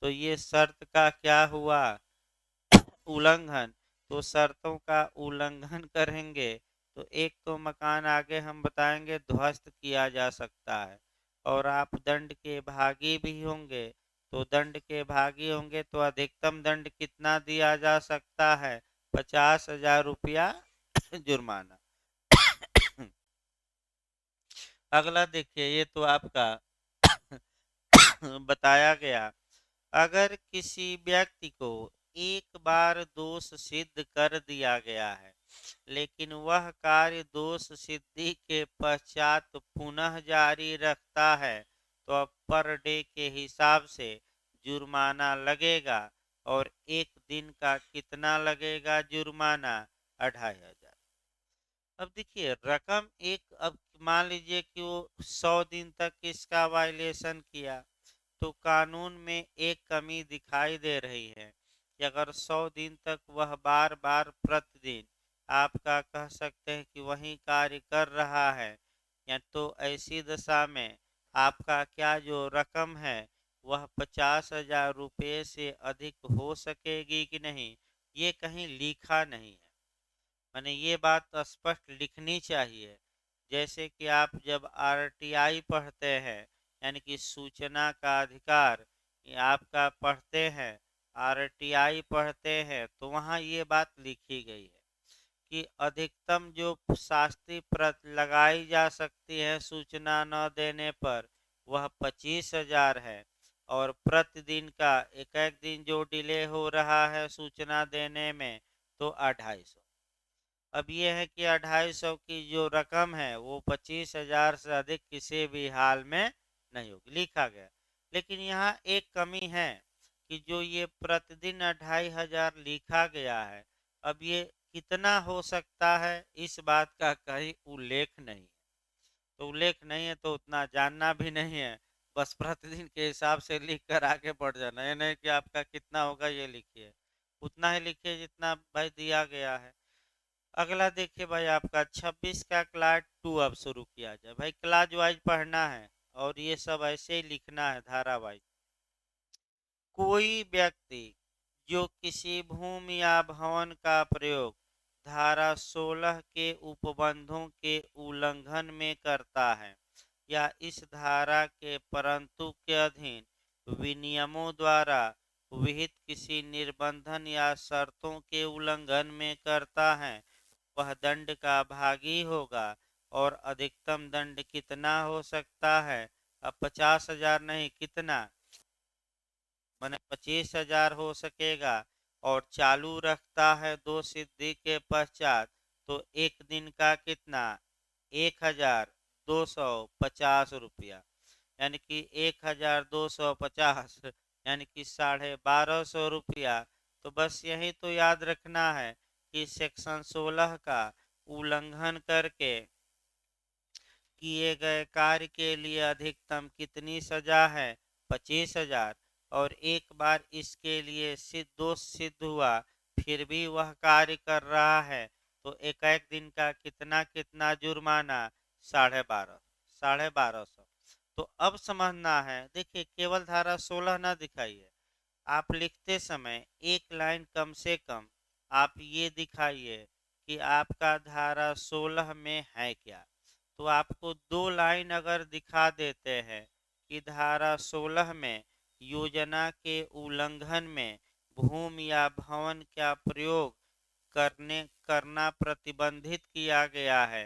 तो ये शर्त का क्या हुआ, उल्लंघन। तो शर्तों का उल्लंघन करेंगे तो एक तो मकान आगे हम बताएंगे ध्वस्त किया जा सकता है और आप दंड के भागी भी होंगे। तो दंड के भागी होंगे तो अधिकतम दंड कितना दिया जा सकता है, 50,000 रुपया जुर्माना। अगला देखिए, ये तो आपका बताया गया। अगर किसी व्यक्ति को एक बार दोष सिद्ध कर दिया गया है, लेकिन वह कार्य दोष सिद्धि के पश्चात पुनः जारी रखता है, तो अब पर डे के हिसाब से जुर्माना लगेगा। और एक दिन का कितना लगेगा जुर्माना, 2,500। अब देखिए रकम एक, अब मान लीजिए कि वो 100 दिन तक इसका वायलेशन किया, तो कानून में एक कमी दिखाई दे रही है कि अगर 100 दिन तक वह बार बार प्रतिदिन, आपका कह सकते हैं कि वही कार्य कर रहा है, या तो ऐसी दशा में आपका क्या जो रकम है वह 50,000 रुपये से अधिक हो सकेगी कि नहीं, ये कहीं लिखा नहीं है। मैंने ये बात स्पष्ट लिखनी चाहिए। जैसे कि आप जब आरटीआई पढ़ते हैं, यानी कि सूचना का अधिकार, ये आपका पढ़ते हैं, आरटीआई पढ़ते हैं, तो वहाँ ये बात लिखी गई है कि अधिकतम जो शास्ति प्रत लगाई जा सकती है सूचना न देने पर, वह 25,000 है। और प्रतिदिन का एक एक दिन जो डिले हो रहा है सूचना देने में, तो 250। अब ये है कि 250 की जो रकम है वो 25,000 से अधिक किसी भी हाल में नहीं होगी, लिखा गया। लेकिन यहाँ एक कमी है कि जो ये प्रतिदिन 2,500 लिखा गया है, अब ये कितना हो सकता है इस बात का कहीं उल्लेख नहीं है। तो उल्लेख नहीं है तो उतना जानना भी नहीं है, बस प्रतिदिन के हिसाब से लिख कर आगे बढ़ जाना। ये नहीं कि आपका कितना होगा ये लिखिए, उतना ही लिखिए जितना भाई दिया गया है। अगला देखिए भाई, आपका 26 का क्लास 2 अब शुरू किया जाए। भाई क्लास वाइज पढ़ना है और ये सब ऐसे ही लिखना है धारा वाइज। कोई व्यक्ति जो किसी भूमि या भवन का प्रयोग धारा 16 के उपबंधों के उल्लंघन में करता है या इस धारा के परंतु के अधीन विनियमों द्वारा विहित किसी निर्बंधन या शर्तों के उल्लंघन में करता है, वह दंड का भागी होगा। और अधिकतम दंड कितना हो सकता है, अब 50,000 नहीं, कितना, मैंने 25,000 हो सकेगा। और चालू रखता है दो सिद्धि के पश्चात, तो एक दिन का कितना, 1,250 रुपया, यानी कि 1,250, यानी कि 1,250 रुपया। तो बस यही तो याद रखना है कि सेक्शन 16 का उल्लंघन करके किए गए कार्य के लिए अधिकतम कितनी सजा है, 25,000। और एक बार इसके लिए सिद्ध दोष सिद्ध हुआ फिर भी वह कार्य कर रहा है, तो एक एक दिन का कितना कितना जुर्माना, 1250, 1250। तो अब समझना है, देखिए केवल धारा 16 ना दिखाइए, आप लिखते समय एक लाइन कम से कम आप ये दिखाइए कि आपका धारा 16 में है क्या। तो आपको 2 लाइन अगर दिखा देते हैं कि धारा 16 में योजना के उल्लंघन में भूमि या भवन का प्रयोग करना प्रतिबंधित किया गया है,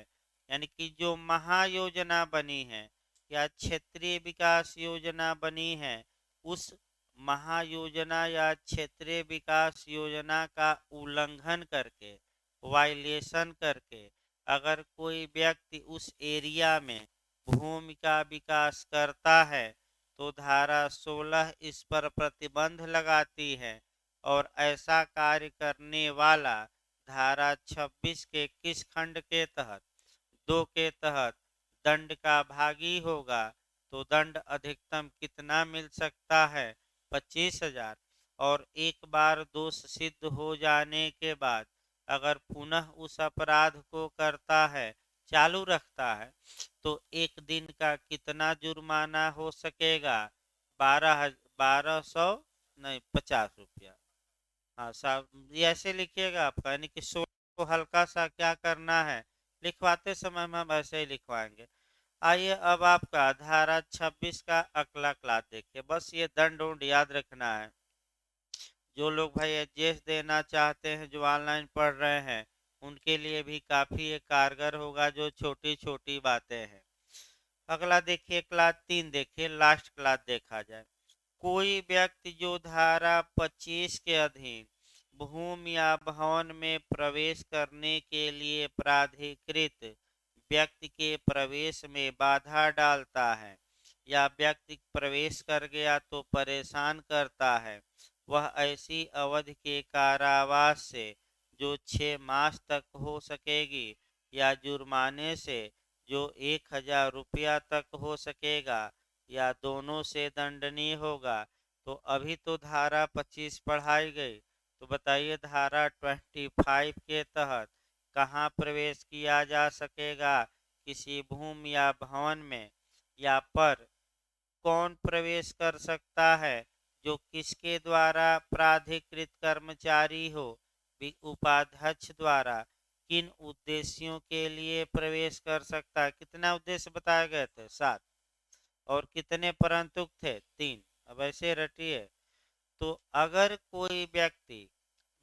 यानी कि जो महायोजना बनी है या क्षेत्रीय विकास योजना बनी है, उस महायोजना या क्षेत्रीय विकास योजना का उल्लंघन करके, वायलेशन करके अगर कोई व्यक्ति उस एरिया में भूमि का विकास करता है तो धारा 16 इस पर प्रतिबंध लगाती है और ऐसा कार्य करने वाला धारा 26 के किस खंड के तहत, 2 के तहत दंड का भागी होगा। तो दंड अधिकतम कितना मिल सकता है, 25,000। और एक बार दोष सिद्ध हो जाने के बाद अगर पुनः उस अपराध को करता है, चालू रखता है, तो एक दिन का कितना जुर्माना हो सकेगा, 1200 नहीं 50 रुपया। हाँ साहब, ये ऐसे लिखिएगा आपका, यानी कि 16 को हल्का सा क्या करना है, लिखवाते समय में हम ऐसे ही लिखवाएंगे। आइए अब आपका धारा 26 का अगला क्लास देखिए। बस ये दंड उंड याद रखना है। जो लोग भाई एडजस्ट देना चाहते हैं, जो ऑनलाइन पढ़ रहे हैं, उनके लिए भी काफ़ी ये कारगर होगा, जो छोटी छोटी बातें हैं। अगला देखिए क्लास 3 देखिए, लास्ट क्लास देखा जाए। कोई व्यक्ति जो धारा 25 के अधीन भूमि या भवन में प्रवेश करने के लिए प्राधिकृत व्यक्ति के प्रवेश में बाधा डालता है या व्यक्ति प्रवेश कर गया तो परेशान करता है, वह ऐसी अवधि के कारावास से जो 6 मास तक हो सकेगी या जुर्माने से जो 1,000 रुपया तक हो सकेगा या दोनों से दंडनीय होगा। तो अभी तो धारा 25 पढ़ाई गई, तो बताइए धारा 25 के तहत कहाँ प्रवेश किया जा सकेगा, किसी भूमि या भवन में, या पर कौन प्रवेश कर सकता है, जो किसके द्वारा प्राधिकृत कर्मचारी हो, उपाध्यक्ष द्वारा किन उद्देश्यों के लिए प्रवेश कर सकता है। कितना उद्देश्य बताए गए थे, 7, और कितने परंतु थे, 3। अब ऐसे रटिए। तो अगर कोई व्यक्ति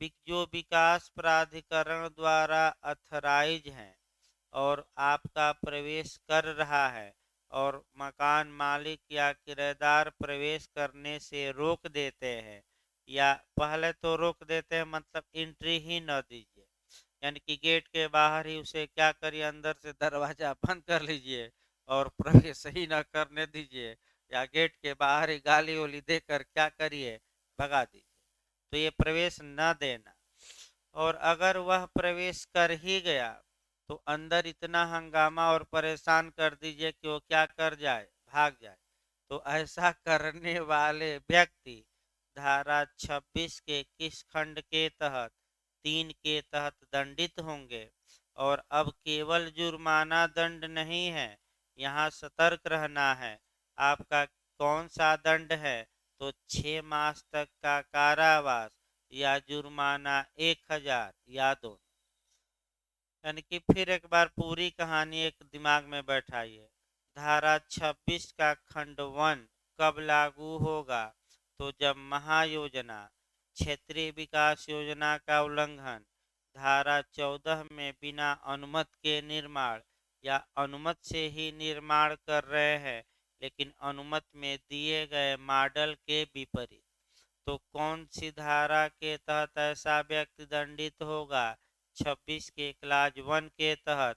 जो विकास प्राधिकरण द्वारा अथराइज है और आपका प्रवेश कर रहा है और मकान मालिक या किराएदार प्रवेश करने से रोक देते हैं, या पहले तो रोक देते हैं मतलब एंट्री ही न दीजिए, यानी कि गेट के बाहर ही उसे क्या करिए, अंदर से दरवाजा बंद कर लीजिए और प्रवेश ही न करने दीजिए, या गेट के बाहर ही गाली वाली देकर क्या करिए, भगा दीजिए। तो ये प्रवेश न देना। और अगर वह प्रवेश कर ही गया तो अंदर इतना हंगामा और परेशान कर दीजिए कि वो क्या कर जाए, भाग जाए। तो ऐसा करने वाले व्यक्ति धारा 26 के किस खंड के तहत, 3 के तहत दंडित होंगे। और अब केवल जुर्माना दंड नहीं है, यहाँ सतर्क रहना है। आपका कौन सा दंड है, तो 6 मास तक का कारावास या जुर्माना 1,000 या दोनों। यानी कि फिर एक बार पूरी कहानी एक दिमाग में बैठाइए। धारा 26 का खंड 1 कब लागू होगा, तो जब महायोजना, क्षेत्रीय विकास योजना का उल्लंघन धारा 14 में बिना अनुमति के निर्माण या अनुमति से ही निर्माण कर रहे हैं, लेकिन अनुमति में दिए गए मॉडल के विपरीत। तो कौन सी धारा के तहत ऐसा व्यक्ति दंडित होगा, 26 के क्लास 1 के तहत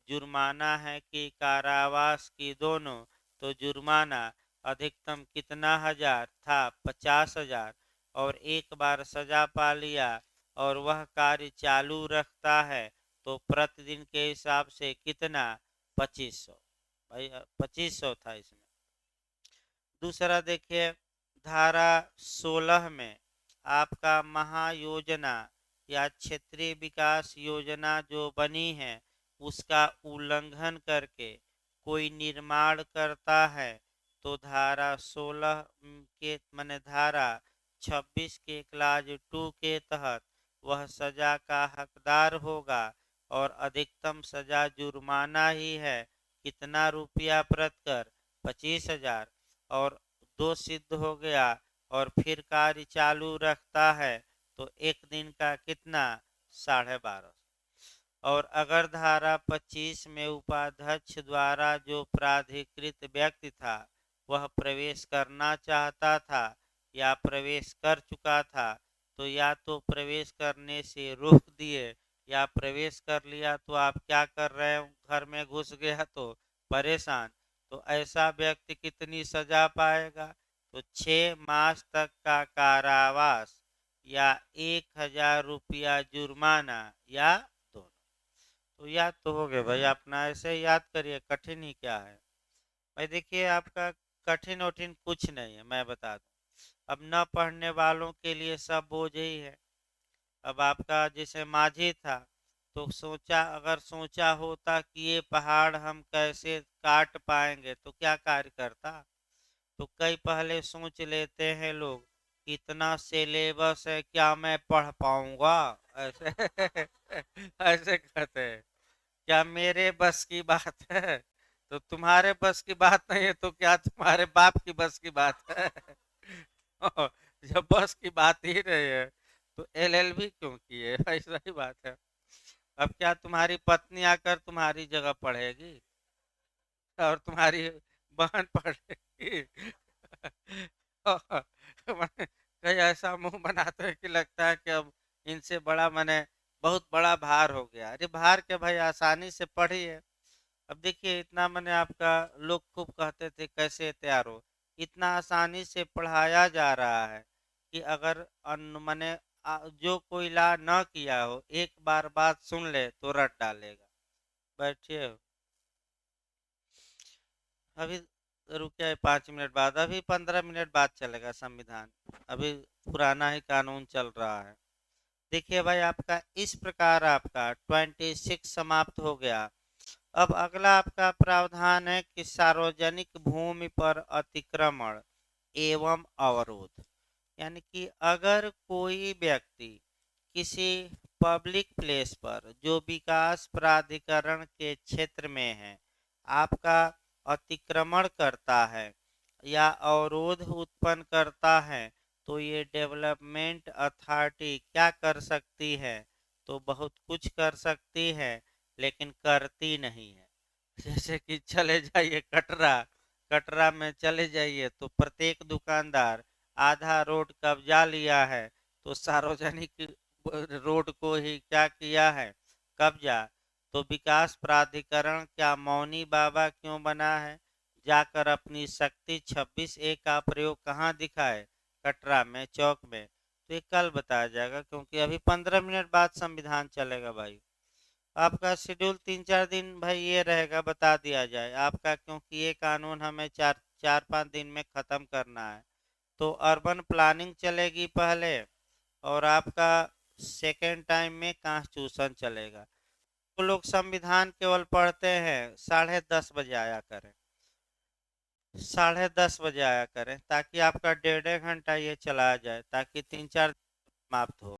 जुर्माना है कि कारावास की दोनों। तो जुर्माना अधिकतम कितना हजार था, 50,000। और एक बार सजा पा लिया और वह कार्य चालू रखता है तो प्रतिदिन के हिसाब से कितना, 2500। भाई 2500 था इसमें। दूसरा देखिए, धारा 16 में आपका महायोजना या क्षेत्रीय विकास योजना जो बनी है उसका उल्लंघन करके कोई निर्माण करता है तो धारा 16 के माने धारा 26 के क्लास 2 के तहत वह सजा का हकदार होगा और अधिकतम सजा जुर्माना ही है। कितना रुपया प्रतिकर? 25,000। और 2 सिद्ध हो गया और फिर कार्य चालू रखता है तो एक दिन का कितना? 1250। और अगर धारा 25 में उपाध्यक्ष द्वारा जो प्राधिकृत व्यक्ति था वह प्रवेश करना चाहता था या प्रवेश कर चुका था तो या तो प्रवेश करने से रोक दिए या प्रवेश कर लिया तो आप क्या कर रहे हो, घर में घुस गया तो परेशान। तो ऐसा व्यक्ति कितनी सजा पाएगा? तो 6 मास तक का कारावास या 1,000 रुपया जुर्माना या दोनों। तो याद तो हो गए भाई, अपना ऐसे याद करिए, कठिन ही क्या है भाई। देखिए आपका कठिन वठिन कुछ नहीं है, मैं बता दूं। अब न पढ़ने वालों के लिए सब बोझ ही है। अब आपका जैसे माझी था तो सोचा, अगर सोचा होता कि ये पहाड़ हम कैसे काट पाएंगे तो क्या कार्य करता। तो कई पहले सोच लेते हैं लोग, इतना सिलेबस है क्या मैं पढ़ पाऊंगा, ऐसे ऐसे कहते हैं। क्या मेरे बस की बात है? तो तुम्हारे बस की बात नहीं है तो क्या तुम्हारे बाप की बस की बात है? जब बस की बात ही नहीं है तो एलएलबी क्यों किए? ऐसा ही बात है। अब क्या तुम्हारी पत्नी आकर तुम्हारी जगह पढ़ेगी और तुम्हारी बहन पढ़ेगी? कहीं ऐसा मुंह बनाते हैं कि लगता है कि अब इनसे बड़ा मैंने बहुत बड़ा भार हो गया। अरे भार के भाई, आसानी से पढ़िए। अब देखिए इतना मैंने आपका, लोग खूब कहते थे कैसे तैयार हो, इतना आसानी से पढ़ाया जा रहा है कि अगर मैंने जो कोई ला न किया हो एक बार बात सुन ले तो रट डालेगा। बैठिए अभी, रुकिए 5 मिनट बाद, अभी 15 मिनट बाद चलेगा संविधान। अभी पुराना ही कानून चल रहा है। देखिए भाई आपका इस प्रकार आपका 26 समाप्त हो गया। अब अगला आपका प्रावधान है कि सार्वजनिक भूमि पर अतिक्रमण एवं अवरोध। यानी कि अगर कोई व्यक्ति किसी पब्लिक प्लेस पर जो विकास प्राधिकरण के क्षेत्र में है आपका अतिक्रमण करता है या अवरोध उत्पन्न करता है तो ये डेवलपमेंट अथॉरिटी क्या कर सकती है? तो बहुत कुछ कर सकती है लेकिन करती नहीं है। जैसे कि चले जाइए कटरा, कटरा में चले जाइए तो प्रत्येक दुकानदार आधा रोड कब्जा लिया है तो सार्वजनिक रोड को ही क्या किया है? कब्जा। तो विकास प्राधिकरण क्या मौनी बाबा क्यों बना है? जाकर अपनी शक्ति 26A का प्रयोग कहाँ दिखाए? कटरा में, चौक में। तो ये कल बताया जाएगा क्योंकि अभी 15 मिनट बाद संविधान चलेगा भाई। आपका शेड्यूल 3-4 दिन भाई ये रहेगा, बता दिया जाए आपका, क्योंकि ये कानून हमें 4-5 दिन में ख़त्म करना है। तो अर्बन प्लानिंग चलेगी पहले और आपका सेकेंड टाइम में कॉन्स्टिट्यूशन चलेगा। तो लोग संविधान केवल पढ़ते हैं 10:30 बजे आया करें, 10:30 बजे आया करें ताकि आपका 1.5 घंटा ये चला जाए ताकि 3-4 समाप्त हो।